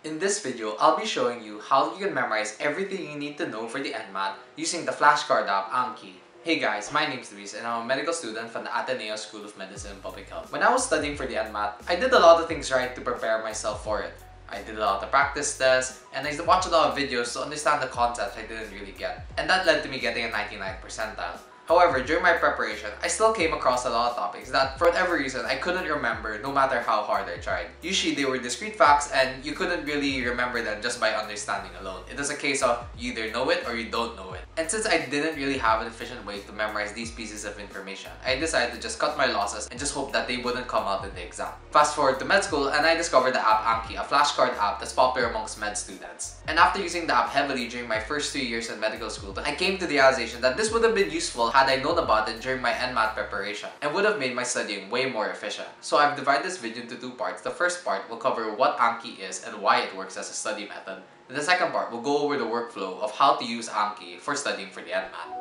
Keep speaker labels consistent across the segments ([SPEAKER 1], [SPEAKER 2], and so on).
[SPEAKER 1] In this video, I'll be showing you how you can memorize everything you need to know for the NMAT using the flashcard app Anki. Hey guys, my name is Luis and I'm a medical student from the Ateneo School of Medicine and Public Health. When I was studying for the NMAT, I did a lot of things right to prepare myself for it. I did a lot of practice tests, and I watched a lot of videos to understand the concepts I didn't really get. And that led to me getting a 99th percentile. However, during my preparation, I still came across a lot of topics that, for whatever reason, I couldn't remember no matter how hard I tried. Usually, they were discrete facts and you couldn't really remember them just by understanding alone. It was a case of you either know it or you don't know it. And since I didn't really have an efficient way to memorize these pieces of information, I decided to just cut my losses and just hope that they wouldn't come out in the exam. Fast forward to med school and I discovered the app Anki, a flashcard app that's popular amongst med students. And after using the app heavily during my first 3 years in medical school, I came to the realization that this would have been useful had I known about it during my NMAT preparation and would have made my studying way more efficient. So I've divided this video into two parts. The first part will cover what Anki is and why it works as a study method. And the second part will go over the workflow of how to use Anki for studying for the NMAT.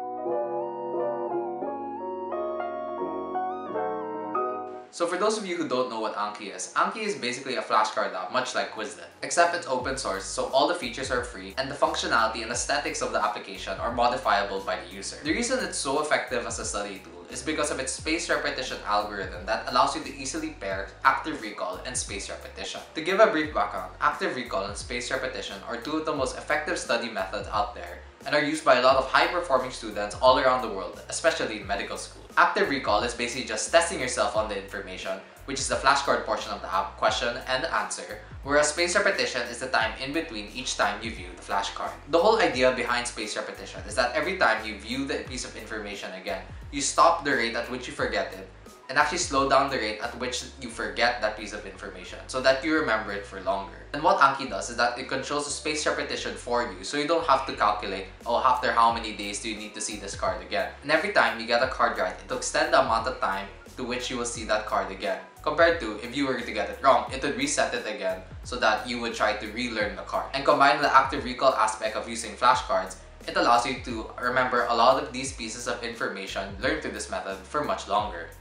[SPEAKER 1] So for those of you who don't know what Anki is basically a flashcard app much like Quizlet, except it's open source so all the features are free and the functionality and aesthetics of the application are modifiable by the user. The reason it's so effective as a study tool is because of its spaced repetition algorithm that allows you to easily pair active recall and spaced repetition. To give a brief background, active recall and spaced repetition are two of the most effective study methods out there and are used by a lot of high-performing students all around the world, especially in medical school. Active recall is basically just testing yourself on the information, which is the flashcard portion of the app, question and answer, whereas spaced repetition is the time in between each time you view the flashcard. The whole idea behind spaced repetition is that every time you view the piece of information again, you stop the rate at which you forget it and actually slow down the rate at which you forget that piece of information so that you remember it for longer. And what Anki does is that it controls the spaced repetition for you so you don't have to calculate, oh, after how many days do you need to see this card again. And every time you get a card right, it will extend the amount of time to which you will see that card again. Compared to if you were to get it wrong, it would reset it again so that you would try to relearn the card. And combined with the active recall aspect of using flashcards, it allows you to remember a lot of these pieces of information learned through this method for much longer.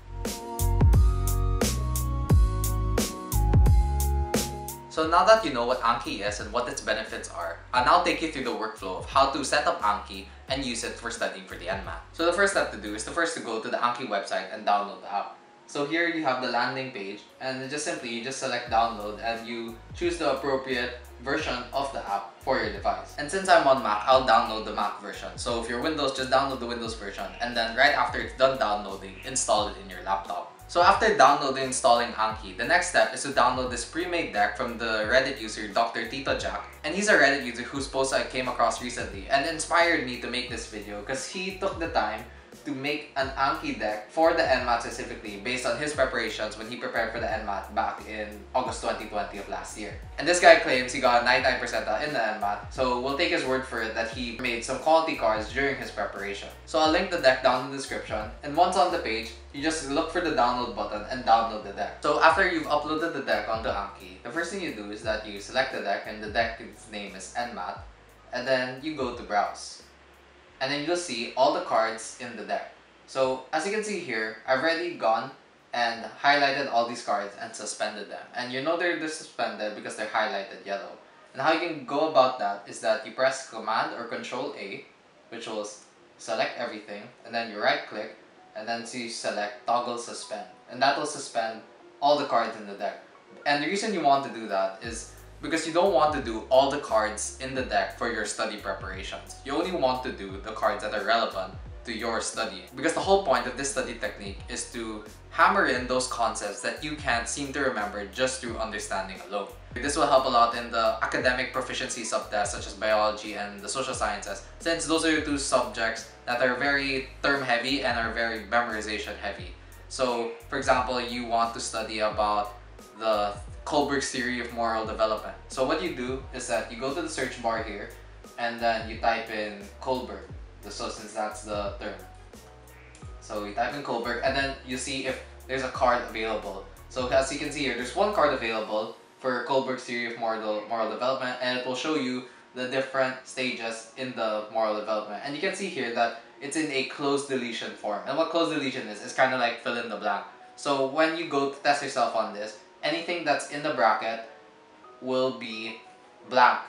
[SPEAKER 1] So now that you know what Anki is and what its benefits are, I'll now take you through the workflow of how to set up Anki and use it for studying for the NMAT. So the first step to do is to go to the Anki website and download the app. So here you have the landing page and you just select download and you choose the appropriate version of the app for your device. And since I'm on Mac, I'll download the Mac version. So if you're Windows, just download the Windows version and then right after it's done downloading, install it in your laptop. So after downloading and installing Anki, the next step is to download this pre-made deck from the Reddit user Dr. Tito Jack. And he's a Reddit user whose post I came across recently and inspired me to make this video because he took the time to make an Anki deck for the NMAT specifically based on his preparations when he prepared for the NMAT back in August 2020 of last year. And this guy claims he got a 99 percentile in the NMAT, so we'll take his word for it that he made some quality cards during his preparation. So I'll link the deck down in the description, and once on the page, you just look for the download button and download the deck. So after you've uploaded the deck onto Anki, the first thing you do is that you select the deck and the deck's name is NMAT, and then you go to browse. And then you'll see all the cards in the deck. So as you can see here, I've already gone and highlighted all these cards and suspended them. And you know they're suspended because they're highlighted yellow. And how you can go about that is that you press Command or Control A, which will select everything, and then you right click, and then you select Toggle Suspend. And that will suspend all the cards in the deck. And the reason you want to do that is because you don't want to do all the cards in the deck for your study preparations. You only want to do the cards that are relevant to your study. Because the whole point of this study technique is to hammer in those concepts that you can't seem to remember just through understanding alone. This will help a lot in the academic proficiency subtests such as biology and the social sciences, since those are the two subjects that are very term heavy and are very memorization heavy. So for example, you want to study about the Kohlberg's theory of moral development. So what you do is that you go to the search bar here and then you type in Kohlberg. So since that's the term. So you type in Kohlberg and then you see if there's a card available. So as you can see here, there's one card available for Kohlberg's theory of moral development, and it will show you the different stages in the moral development. And you can see here that it's in a closed deletion form. And what closed deletion is kind of like fill in the blank. So when you go to test yourself on this, anything that's in the bracket will be blank,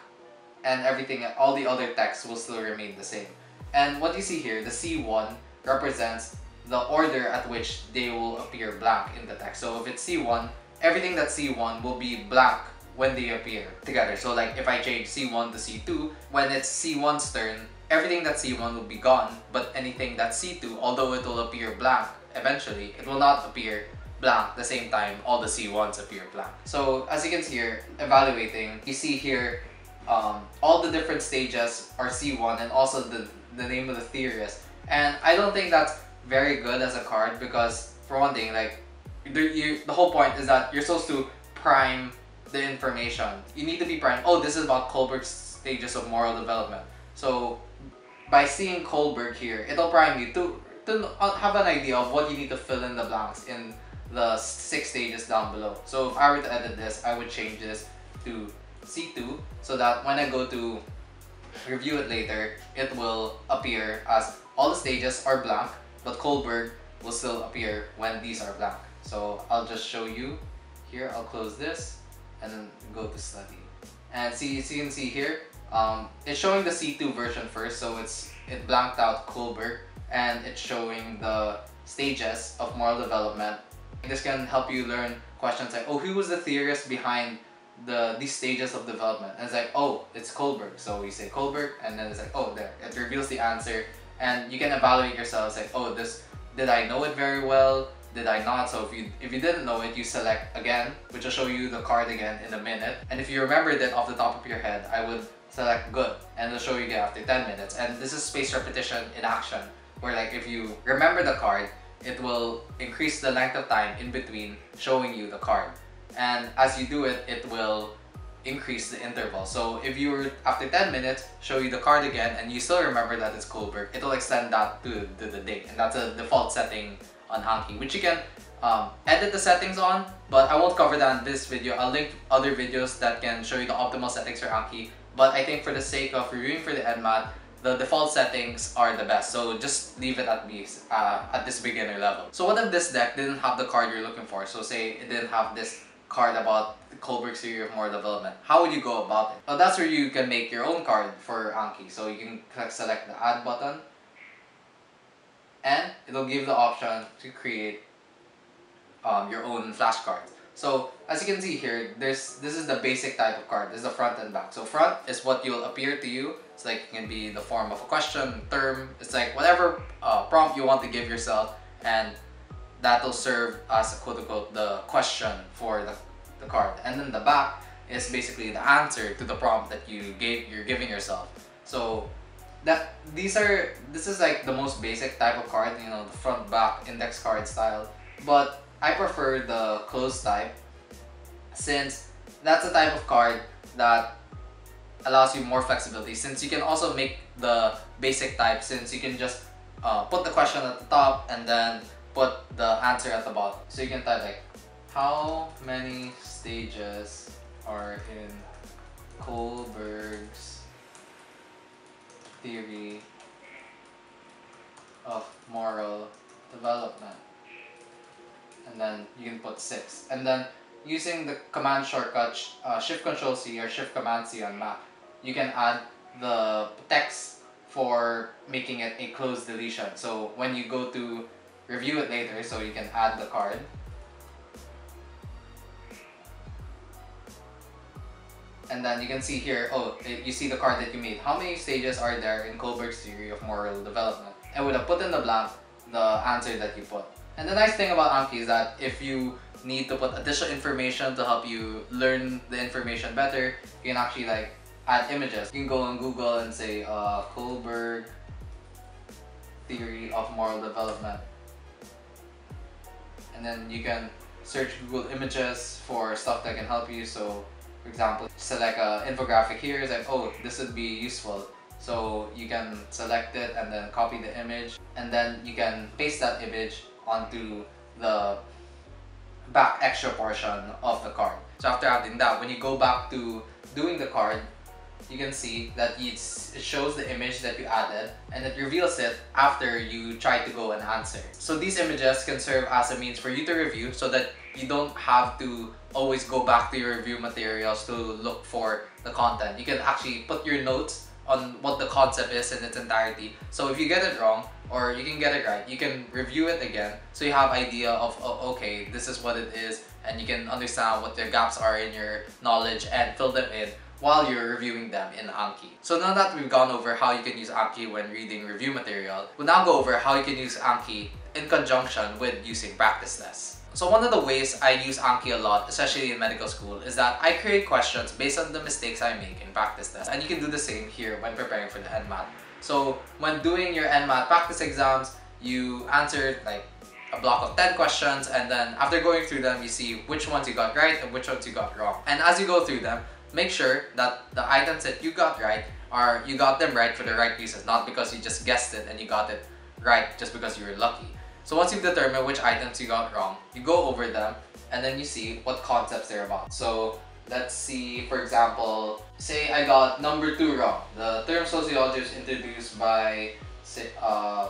[SPEAKER 1] and everything, all the other text will still remain the same. And what you see here, the C1 represents the order at which they will appear blank in the text. So if it's C1, everything that's C1 will be blank when they appear together. So like if I change C1 to C2, when it's C1's turn, everything that's C1 will be gone, but anything that's C2, although it will appear blank eventually, it will not appear blank the same time all the C1s appear blank. So as you can see here, evaluating, you see here all the different stages are C1 and also the name of the theorist. And I don't think that's very good as a card because, for one thing, like the whole point is that you're supposed to prime the information. You need to be primed. Oh, this is about Kohlberg's stages of moral development. So by seeing Kohlberg here, it'll prime you to have an idea of what you need to fill in the blanks in the 6 stages down below. So if I were to edit this, I would change this to C2 so that when I go to review it later, it will appear as all the stages are blank, but Kohlberg will still appear when these are blank. So I'll just show you here. I'll close this and then go to study. And see, you can see here, it's showing the C2 version first, so it blanked out Kohlberg, and it's showing the stages of moral development. This can help you learn questions like, oh, who was the theorist behind these stages of development? And it's like, oh, it's Kohlberg. So we say Kohlberg, and then it's like, oh, there. It reveals the answer, and you can evaluate yourself. It's like, oh, did I know it very well? Did I not? So if you didn't know it, you select again, which will show you the card again in a minute. And if you remembered it off the top of your head, I would select good, and it'll show you again after 10 minutes. And this is spaced repetition in action, where like if you remember the card, it will increase the length of time in between showing you the card. And as you do it, it will increase the interval. So if you were, after 10 minutes, show you the card again and you still remember that it's Kohlberg, it will extend that to the date. And that's a default setting on Anki, which you can edit the settings on, but I won't cover that in this video. I'll link other videos that can show you the optimal settings for Anki. But I think for the sake of reviewing for the NMAT, the default settings are the best, so just leave it at this beginner level. So what if this deck didn't have the card you're looking for? So say it didn't have this card about Kohlberg's theory of moral development. How would you go about it? Well, that's where you can make your own card for Anki. So you can select the add button, and it'll give the option to create your own flashcards. So as you can see here, this is the basic type of card. This is the front and back. So front is what will appear to you. It's like it can be the form of a question, term. It's like whatever prompt you want to give yourself, and that will serve as quote unquote the question for the card. And then the back is basically the answer to the prompt that you're giving yourself. So this is like the most basic type of card, you know, the front back index card style. But I prefer the closed type, since that's a type of card that allows you more flexibility, since you can also make the basic type, since you can just put the question at the top and then put the answer at the bottom. So you can type like, how many stages are in Kohlberg's theory of moral development? And then you can put 6. And then using the command shortcut Shift Control C or Shift Command C on Mac, you can add the text for making it a closed deletion. So when you go to review it later, so you can add the card. And then you can see here, oh, you see the card that you made. How many stages are there in Kohlberg's theory of moral development? And with a put in the blank, the answer that you put. And the nice thing about Anki is that if you need to put additional information to help you learn the information better, you can actually like add images. You can go on Google and say Kohlberg theory of moral development, and then you can search Google Images for stuff that can help you. So for example, select an infographic here. It's like, oh, this would be useful. So you can select it and then copy the image, and then you can paste that image onto the back extra portion of the card. So after adding that, when you go back to doing the card, you can see that it shows the image that you added, and it reveals it after you try to go and answer. So these images can serve as a means for you to review, so that you don't have to always go back to your review materials to look for the content. You can actually put your notes on what the concept is in its entirety. So if you get it wrong, or you can get it right, you can review it again so you have idea of, oh, okay, this is what it is, and you can understand what the gaps are in your knowledge and fill them in while you're reviewing them in Anki. So now that we've gone over how you can use Anki when reading review material, we'll now go over how you can use Anki in conjunction with using practice tests. So one of the ways I use Anki a lot, especially in medical school, is that I create questions based on the mistakes I make in practice tests. And you can do the same here when preparing for the NMAT. So when doing your NMAT practice exams, you answer like a block of 10 questions, and then after going through them, you see which ones you got right and which ones you got wrong. And as you go through them, make sure that the items that you got right are you got them right for the right reasons, not because you just guessed it and you got it right just because you were lucky. So once you've determined which items you got wrong, you go over them and then you see what concepts they're about. So let's see, for example, say I got number 2 wrong. The term sociology was introduced by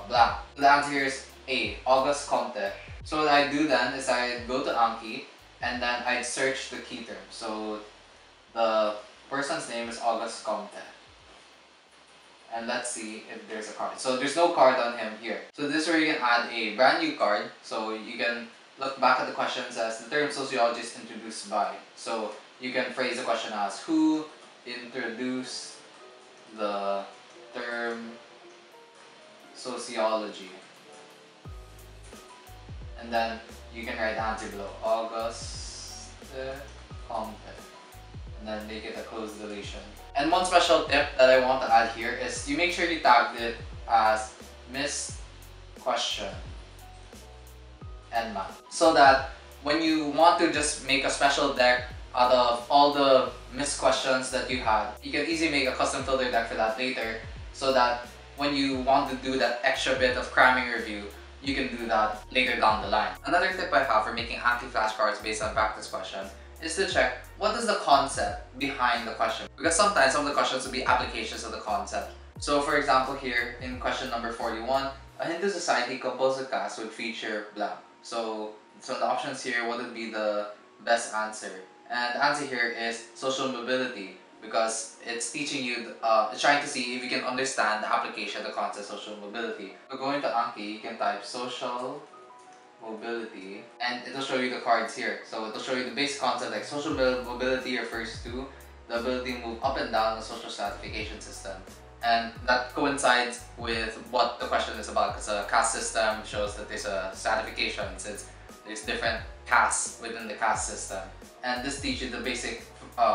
[SPEAKER 1] blank. The answer here is A, Auguste Comte. So what I do then is I go to Anki and then I search the key term. So the person's name is Auguste Comte. And let's see if there's a card. So there's no card on him here. So this is where you can add a brand new card. So you can look back at the question and says the term sociology is introduced by. So you can phrase the question as who introduced the term sociology? And then you can write the answer below. Auguste Comte. And then make it a closed deletion. And one special tip that I want to add here is you make sure you tagged it as missed question NMAT, so that when you want to just make a special deck out of all the missed questions that you had, you can easily make a custom filter deck for that later, so that when you want to do that extra bit of cramming review, you can do that later down the line. Another tip I have for making Anki flashcards based on practice questions is to check what is the concept behind the question. Because sometimes some of the questions will be applications of the concept. So for example here in question number 41, a Hindu society composed of castes would feature blank. So the options here, what would be the best answer? And the answer here is social mobility, because it's teaching you, it's trying to see if you can understand the application of the concept social mobility. So going to Anki, you can type social mobility and it'll show you the cards here. So it'll show you the basic concept like social mobility refers to the ability to move up and down the social stratification system. And that coincides with what the question is about, because a caste system shows that there's a stratification since there's different castes within the caste system. And this teaches the basic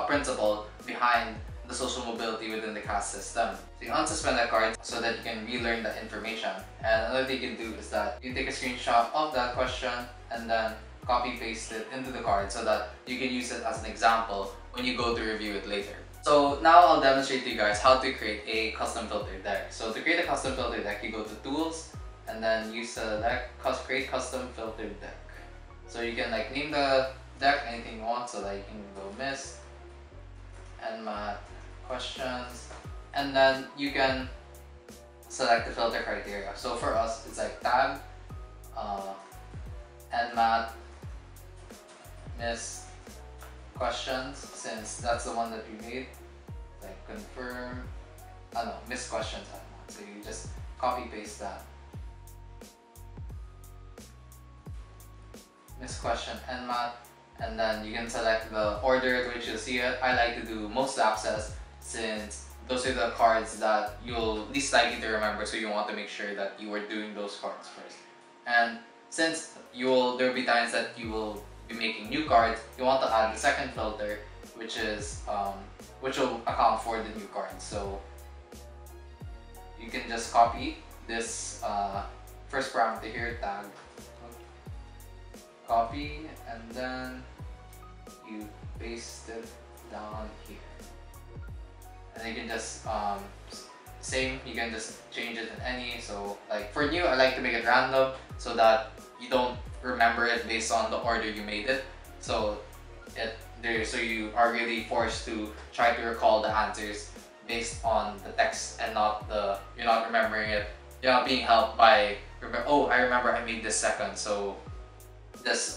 [SPEAKER 1] principle behind the social mobility within the caste system. So you unsuspend that card so that you can relearn that information. And another thing you can do is that you can take a screenshot of that question and then copy paste it into the card so that you can use it as an example when you go to review it later. So now I'll demonstrate to you guys how to create a custom filter deck. So to create a custom filter deck, you go to tools and then you select create custom filter deck. So you can like name the deck anything you want, so that you can go miss, NMAT questions, and then you can select the filter criteria. So for us, it's like tag NMAT miss questions, since that's the one that we made. Like confirm, miss questions NMAT. So you just copy paste that. Miss question NMAT, and then you can select the order at which you'll see it. I like to do most lapses, since those are the cards that you'll least likely to remember, so you want to make sure that you are doing those cards first. And since there will be times that you will be making new cards, you want to add the second filter, which is which will account for the new cards. So you can just copy this first parameter here, tag, copy, and then you paste it down here. And then you can just same, you can just change it in any. So like for new, I like to make it random so that you don't remember it based on the order you made it. So you are really forced to try to recall the answers based on the text and you're not remembering it. You're not being helped by I remember I made this second, so this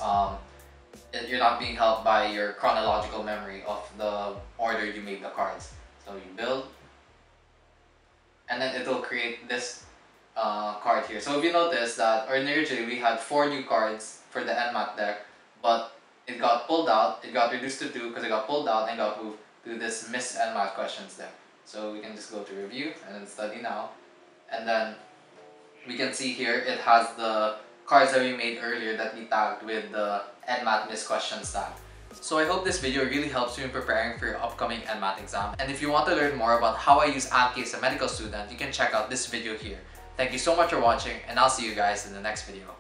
[SPEAKER 1] you're not being helped by your chronological memory of the order you made the cards. So you build, and then it'll create this card here. So if you notice that originally we had 4 new cards for the NMAT deck, but it got pulled out, it got reduced to 2 because it got pulled out and got moved to this Miss NMAT questions deck. So we can just go to review and then study now. And then we can see here it has the cards that we made earlier that we tagged with the NMAT Miss Questions tag. So I hope this video really helps you in preparing for your upcoming NMAT exam. And if you want to learn more about how I use Anki as a medical student, you can check out this video here. Thank you so much for watching, and I'll see you guys in the next video.